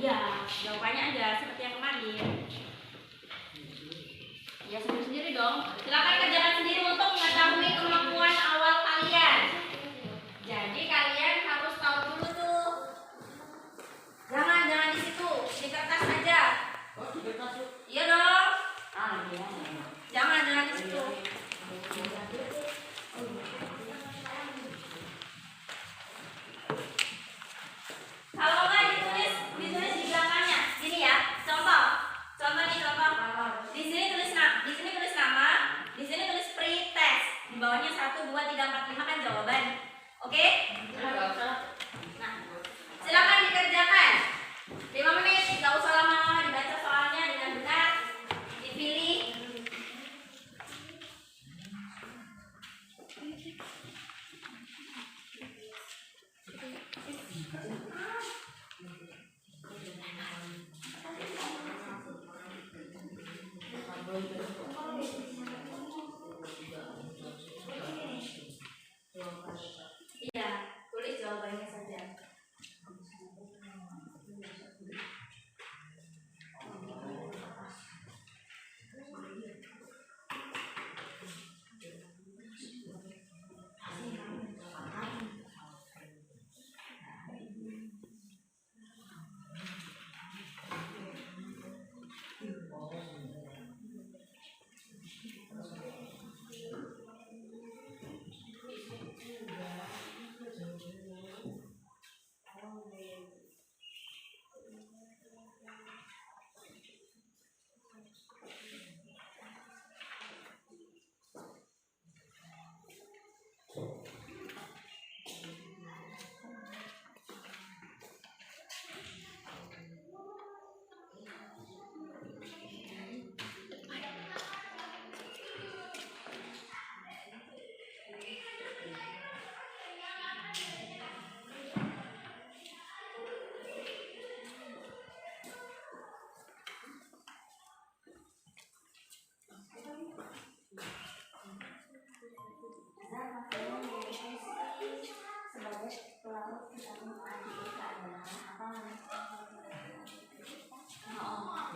Iya, jawabannya aja seperti yang kemarin. Ya sendiri-sendiri dong. Silakan kerjakan sendiri untuk mengetahui kemampuan awal kalian. Jadi kalian harus tahu dulu tuh. Jangan di situ, di kertas aja. Oh, di kertas tuh. Iya dong. Iya. Jangan di situ. Kalau nggak ditulis di belakangnya. Gini ya. Contoh nih contoh. Di sini tulis nama, di sini tulis pretest. Di bawahnya 1 2 3 4 5 kan jawaban. Oke? Nah, silakan dikerjakan. 5 menit, nggak usah lama-lama, dibaca soalnya dengan benar, dipilih. Iya, tulis jawabannya saja.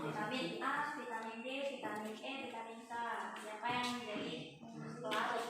Vitamin A, vitamin D, vitamin E, vitamin K. Siapa yang menjadi pelarut?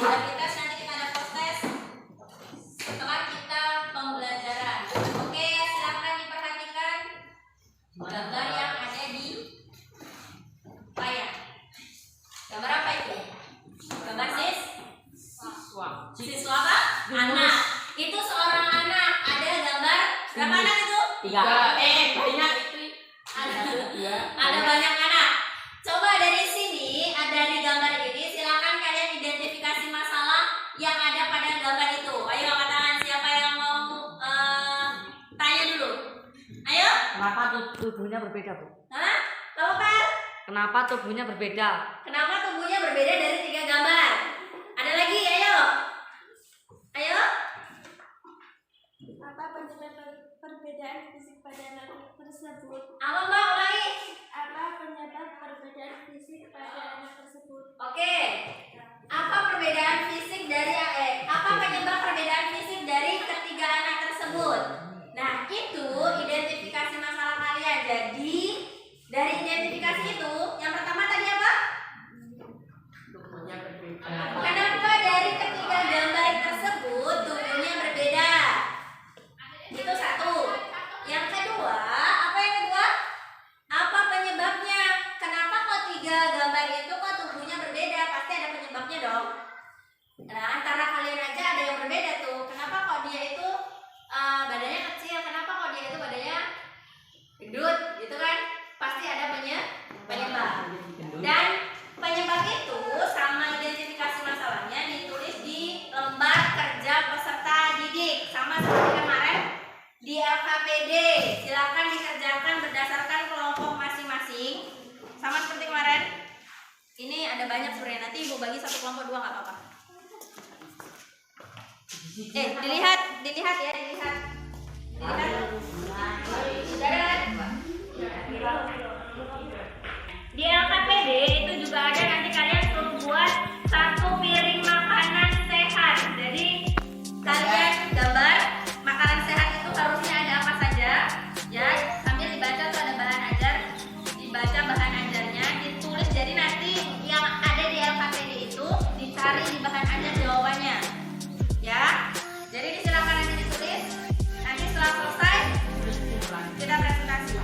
rapid test nanti kita ada post test setelah kita pembelajaran. Oke, silakan diperhatikan gambar yang ada di layar. Gambar apa itu? Gambar siswa apa? Anak. Itu seorang anak. Ada gambar berapa anak itu? 3. Banyak itu. Ada banyak anak. Coba dari sini, dari gambar ini, silakan kalian identifikasi masalah yang ada pada gambar itu. Ayo angkat tangan, siapa yang mau tanya dulu? Ayo. Kenapa tubuhnya berbeda, Bu? Hah? Kamu Per? Kenapa tubuhnya berbeda? Kenapa tubuhnya berbeda dari 3 gambar? Ada lagi, ayo. Ayo. Apa penyebab perbedaan fisik pada anak tersebut? Apa Mbak? Ulangi. Apa penyebab perbedaan fisik pada anak tersebut? Oke. Apa perbedaan fisik dari apa penyebab perbedaan fisik dari ketiga anak tersebut? Nah, itu identifikasi masalah kalian. Jadi, dari identifikasi itu, yang pertama tadi apa? Tubuhnya berbeda. Kenapa dari ketiga gambar tersebut tubuhnya berbeda? Itu satu. Yang kedua, apa yang kedua? Apa penyebabnya? Kenapa kok 3 gambar itu kok tubuhnya berbeda? Pasti ada penyebabnya dong. Nah, antara kalian aja ada yang berbeda tuh. Kenapa kok dia itu badannya kecil? Kenapa kok dia itu badannya gendut? Gitu kan? Pasti ada penyebab. Dan penyebab itu sama identifikasi masalahnya ditulis di lembar kerja peserta didik. Sama seperti kemarin di LKPD. Silakan dikerjakan berdasarkan kelompok masing-masing. Sama seperti kemarin. Ini ada banyak sebenarnya. Nanti ibu bagi satu kelompok 2 nggak apa-apa. Dilihat ya, dilihat. Di LKPD itu juga ada, nanti kalian suruh buat 1 piring makanan sehat. Jadi kalian gambar makanan sehat itu harusnya ada apa saja, ya. Sambil dibaca tuh ada bahan ajar, dibaca bahan ajarnya, ditulis. Jadi nanti yang ada di LKPD itu dicari di bahan ajar jawabannya, ya. Jadi disilakan nanti ditulis. Nanti setelah selesai kita presentasi.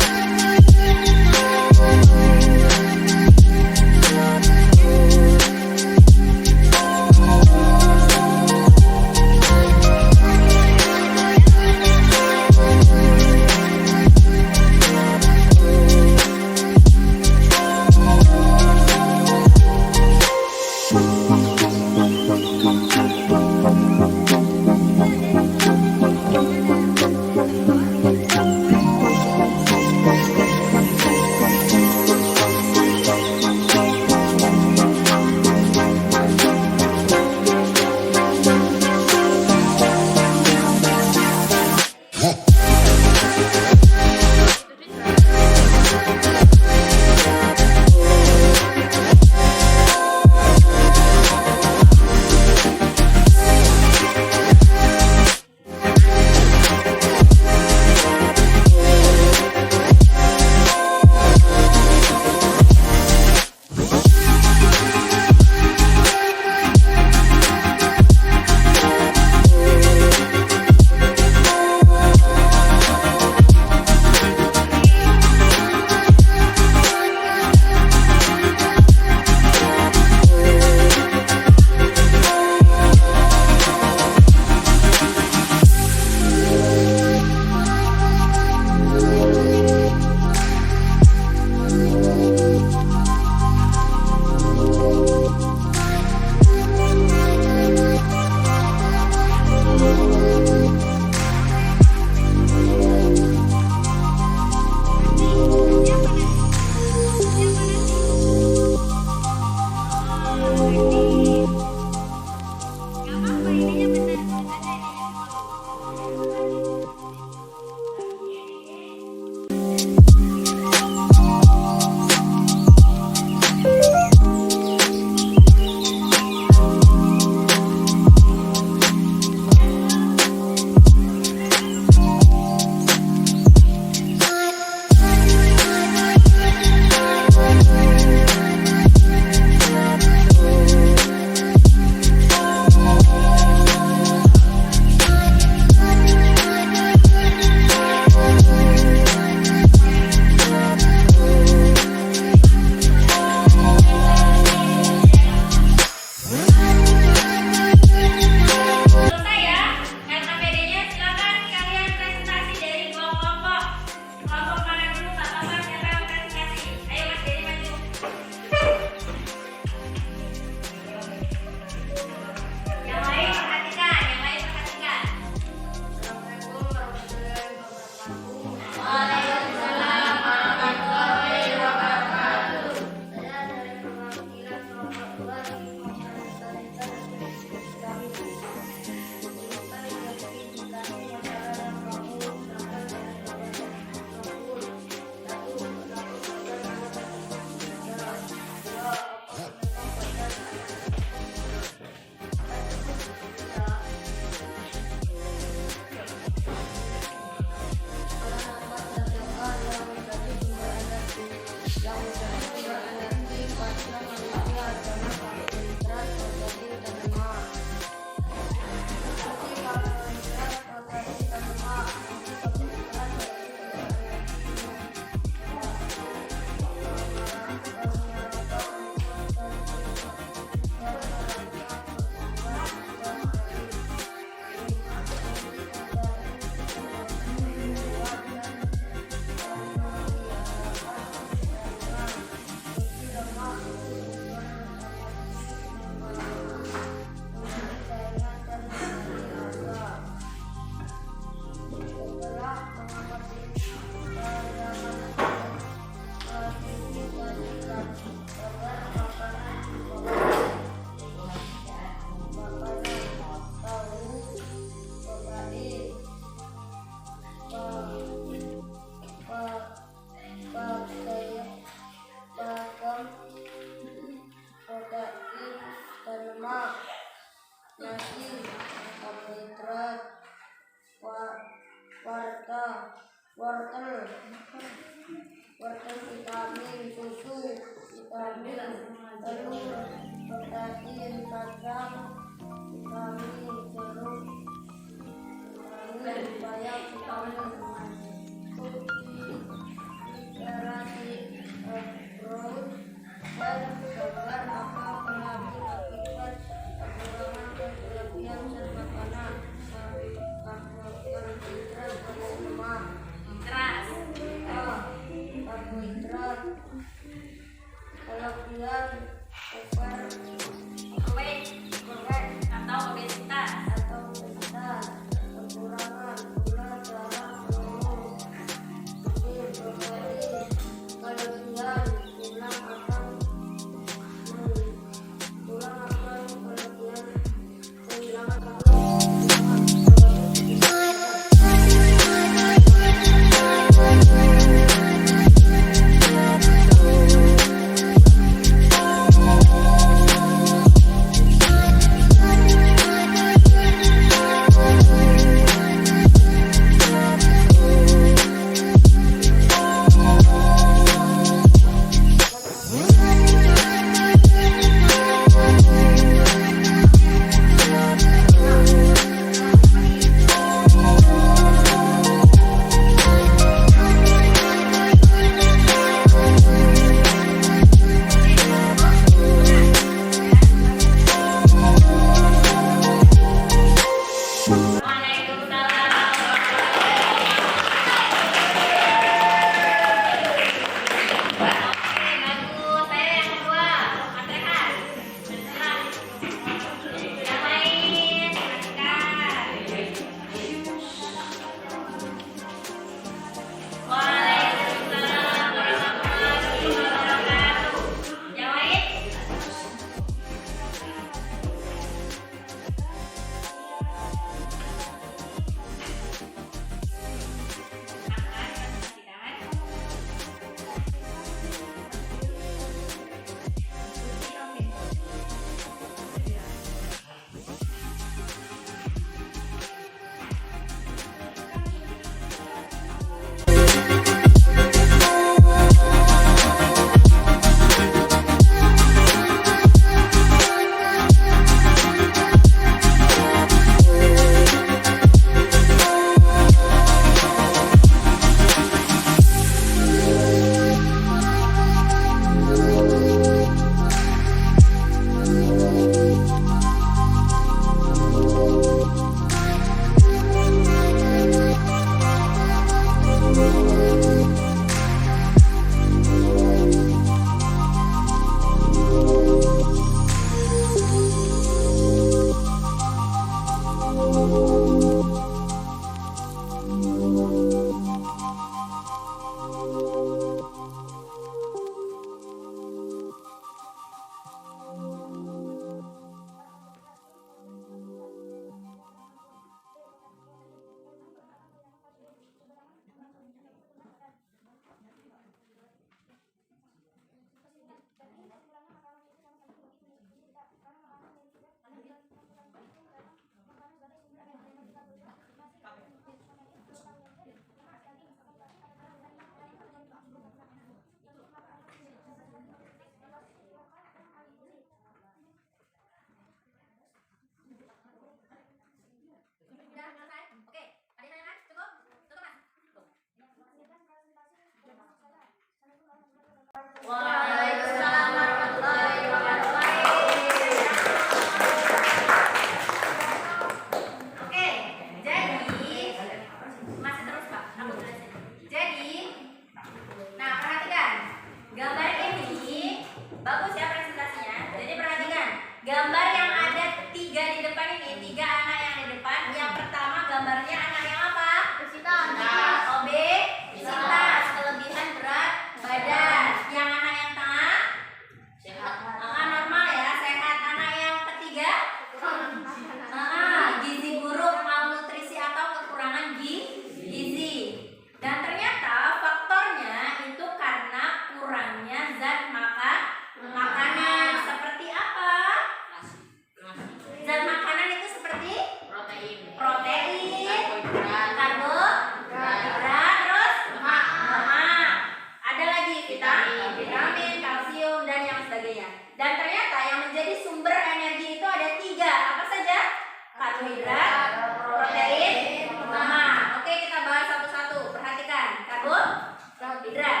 karbohidrat, protein, lemak. Oke, kita bahas satu-satu. Perhatikan, karbohidrat.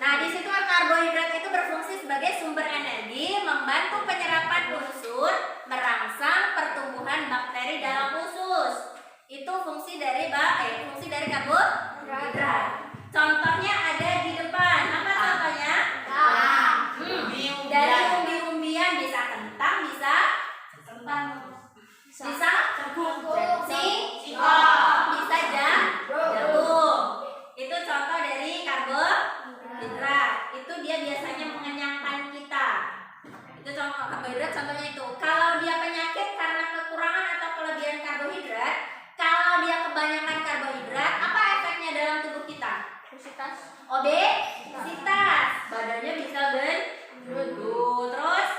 Nah, di situ karbohidrat itu berfungsi sebagai sumber energi, membantu penyerapan unsur, merangsang pertumbuhan bakteri dalam usus. Itu fungsi dari karbohidrat. Contohnya ada di depan. Apa contohnya? Dari umbi-umbian, bisa kentang, bisa singkong, bisa jagung. Itu contoh dari karbohidrat. Itu dia biasanya mengenyangkan kita. Itu contoh karbohidrat, contohnya itu. Kalau dia penyakit karena kekurangan atau kelebihan karbohidrat, kalau dia kebanyakan karbohidrat, apa efeknya dalam tubuh kita? Obesitas. Badannya bisa gendut. Terus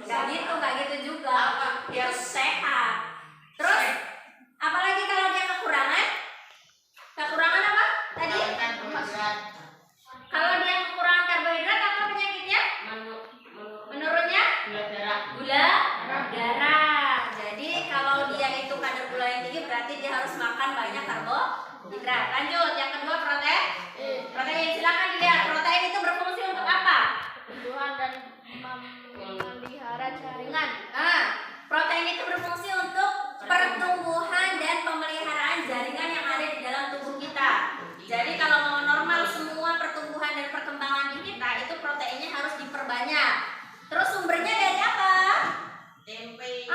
nggak gitu juga. Dia sehat. Terus apalagi kalau dia kekurangan? Kekurangan apa? Tadi? Kalau dia kekurangan karbohidrat, apa penyakitnya? Menurunnya? Gula darah. Jadi kalau dia itu kadar gula yang tinggi, berarti dia harus makan banyak karbohidrat. Lanjut, yang kedua protein. Protein, silakan dilihat. Protein itu berfungsi untuk apa? dan memelihara jaringan. Protein itu berfungsi untuk pertumbuhan dan pemeliharaan jaringan yang ada di dalam tubuh kita. Jadi kalau mau normal semua pertumbuhan dan perkembangan di kita, itu proteinnya harus diperbanyak. Terus sumbernya dari apa? Tempe.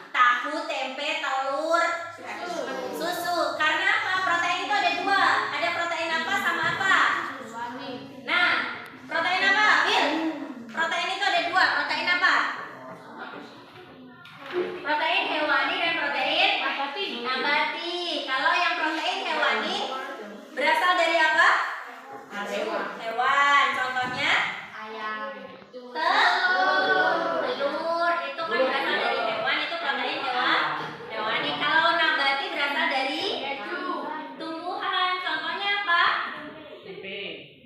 Tahu, tempe, telur, susu. Karena apa? Protein itu ada dua. Ada protein apa sama apa? Nah, protein apa? Bil. Protein itu ada dua. Protein apa? Protein hewani dan protein nabati. Kalau yang protein hewani berasal dari apa? Hewan. Contohnya Ayam. telur. Itu kan berasal dari hewan, itu protein hewani. Kalau nabati berasal dari tumbuhan. Contohnya apa?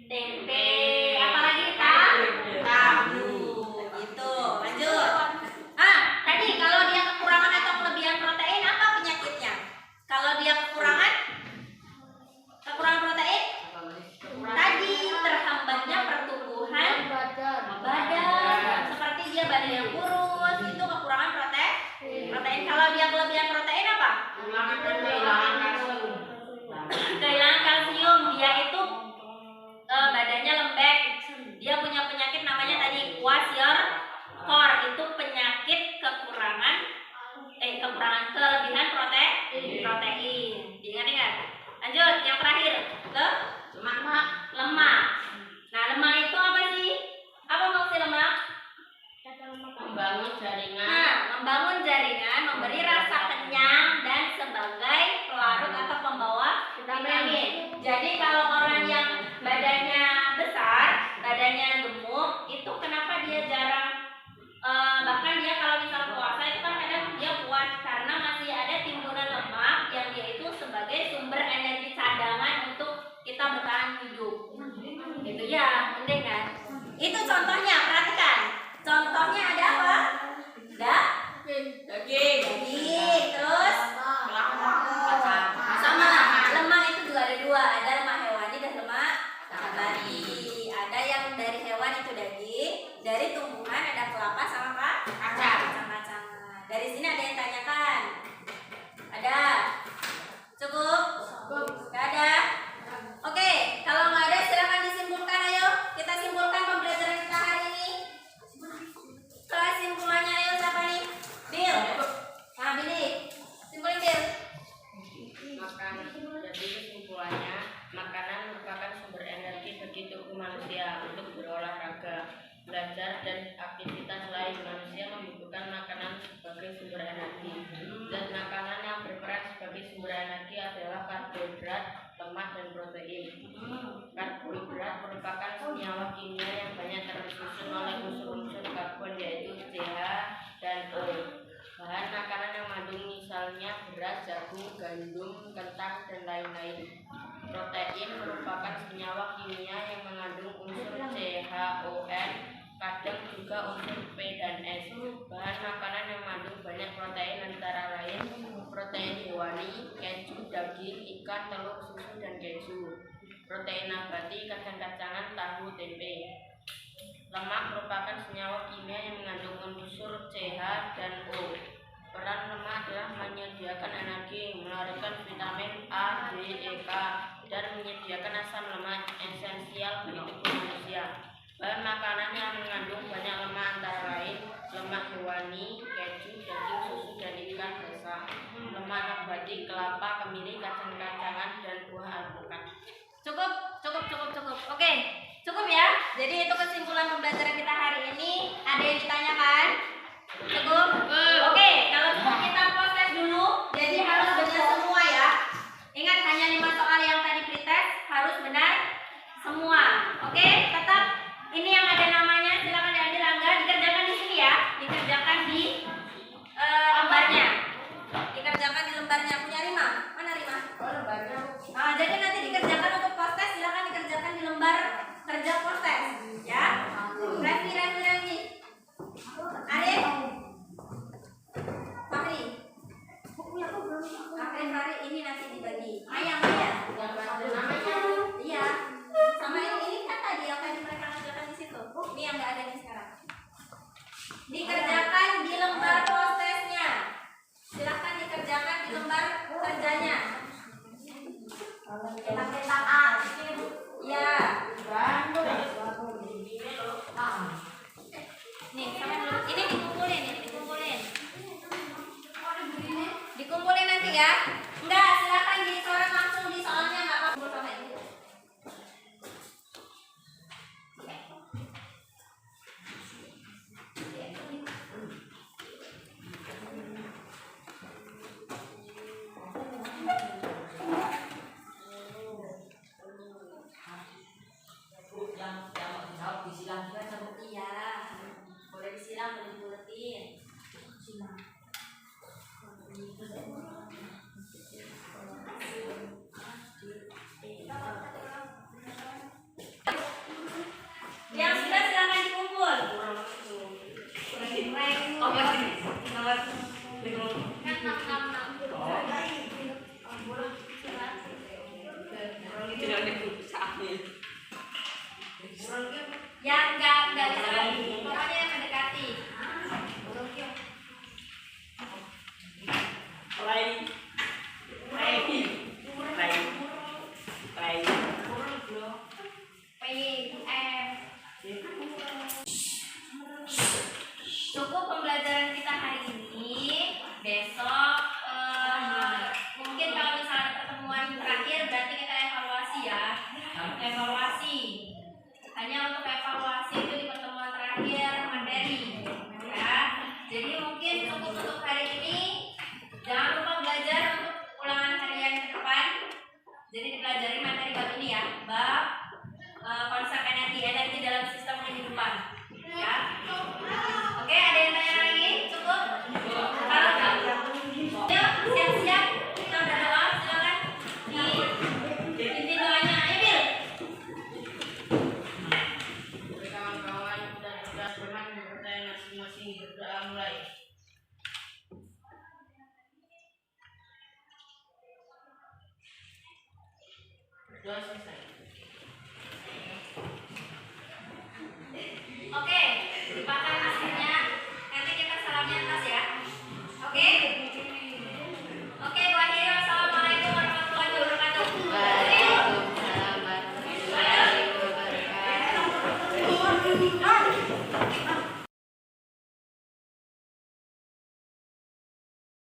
Tempe. Apalagi tahu. Gitu. Lanjut. Tadi kalau dia kekurangan atau kelebihan protein, apa penyakitnya? Kalau dia kekurangan protein, tadi terhambatnya pertumbuhan badan. Seperti dia badan yang kurus, itu kekurangan protein. Kalau dia kelebihan protein apa? Kehilangan kalsium. Dia itu badannya lembek. Dia punya penyakit namanya tadi kwashiorkor. Itu penyakit kelebihan protein. Diingat-ingat. Lanjut, yang terakhir. Lemak. Nah, lemak itu apa sih? Apa fungsi lemak? Membangun jaringan, memberi rasa kenyang dan sebagai pelarut atau pembawa vitamin. Jadi kalau orang yang badannya besar, badannya gemuk, itu kenapa dia jarang bahkan dia kalau misal puasa itu kan kadang dia kuat karena masih ada timbunan lemak yang dia itu sebagai sumber energi cadangan untuk kita bertahan hidup. Gitu ya, penting kan? Itu contohnya, perhatikan. Contohnya ada apa? Daging. Terus sama lemak itu juga ada dua. Ada lemak hewani dan lemak nabati. Ada yang dari hewan itu daging, dari tumbuhan ada kelapa sama kacang-kacangan. Dari sini ada yang tanyakan? Ada? Cukup? Gak ada? Oke, kalau nggak ada silakan disimpulkan. Ayo kita simpulkan pembelajaran kita hari ini. Kesimpulannya ayo siapa nih? Bil. Nah, Billy. Simpulin Bil. Jadi kesimpulannya, makanan merupakan sumber energi bagi tubuh manusia untuk berolahraga, belajar, dan aktivitas lain. Manusia membutuhkan makanan sebagai sumber energi. Dan makanan yang berperan sebagai sumber energi adalah karbohidrat, lemak, dan protein. Karbohidrat merupakan senyawa kimia yang banyak tersusun oleh unsur-unsur karbon, yaitu CH dan O. Bahan makanan yang mengandung misalnya beras, jagung, gandum, kentang, dan lain-lain. Protein merupakan senyawa kimia yang mengandung unsur CHON kadang juga unsur P dan S. Bahan makanan yang mengandung banyak protein antara lain protein hewani, keju, daging, ikan, telur, susu, dan keju. Protein nabati, kacang-kacangan, tahu, tempe. Lemak merupakan senyawa kimia yang mengandung unsur CH dan O. Peran lemak adalah menyediakan energi, melarikan vitamin A, D, E, K, dan menyediakan asam lemak esensial bagi tubuh manusia. Bahan makanan yang mengandung banyak lemak antara lain lemak hewani, keju, daging, susu, dan ikan basah. Lemak nabati, kelapa, kemiri, kacang-kacangan, dan buah alpukat. Cukup. Oke, cukup ya. Jadi itu kesimpulan pembelajaran kita hari ini. Ada yang ditanyakan? Cukup? Oke, kalau cukup kita proses dulu. Jadi harus benar semua ya. Ingat hanya 5 soal yang tadi pretest harus benar semua. Oke, tetap ini yang ada namanya silakan diambil Angga, dikerjakan di sini ya. Dikerjakan di lembarnya. Dikerjakan di lembarnya. Punya Rima? Mana Rima? Oh, lembarnya. Nah, jadi nanti dikerjakan untuk proses, silakan dikerjakan di lembar kerja proses, ya. Revi. Arif, Fahri, Fahri ini nanti dibagi. Maya. Iya. Sama ini kan tadi yang tadi mereka kerjakan di situ. Ini yang nggak ada nih sekarang. Dikerjakan di lembar prosesnya. Silakan dikerjakan di lembar kerjanya. Cetak A. Ya. Nih, sama dulu. Ini dikumpulin. Dikumpulin nanti ya. Enggak, silakan dicoret langsung di soalnya enggak apa-apa sama ibu. Iya, boleh disiram, boleh dibuletin. Yang sudah silakan dikumpul. Ya enggak bisa lagi. Pokoknya yang mendekati. Cukup pembelajaran kita hari ini. Besok mungkin kalau misalnya ada pertemuan terakhir berarti kita evaluasi ya. Evaluasi. Hanya untuk evaluasi itu di pertemuan terakhir materi. Ya. Jadi mungkin cukup untuk hari ini. Jangan lupa belajar untuk ulangan harian ke depan. Jadi dipelajari materi bab ini ya. Bab konsep energi dalam sistem kehidupan. Ya. Oke, ada yang tanya lagi? Cukup? Kalau yuk, siap-siap. Kita udah doa, silakan dipimpin doanya. Ayo, Bil. Kawan-kawan dan teman bertanya masing-masing berdoa mulai. Berdoa selesai. Oke, dipakai maskernya. Nanti kita salamnya atas ya. Oke? Oke, Bu Akhir. Assalamualaikum warahmatullahi wabarakatuh. Waalaikumsalam warahmatullahi wabarakatuh.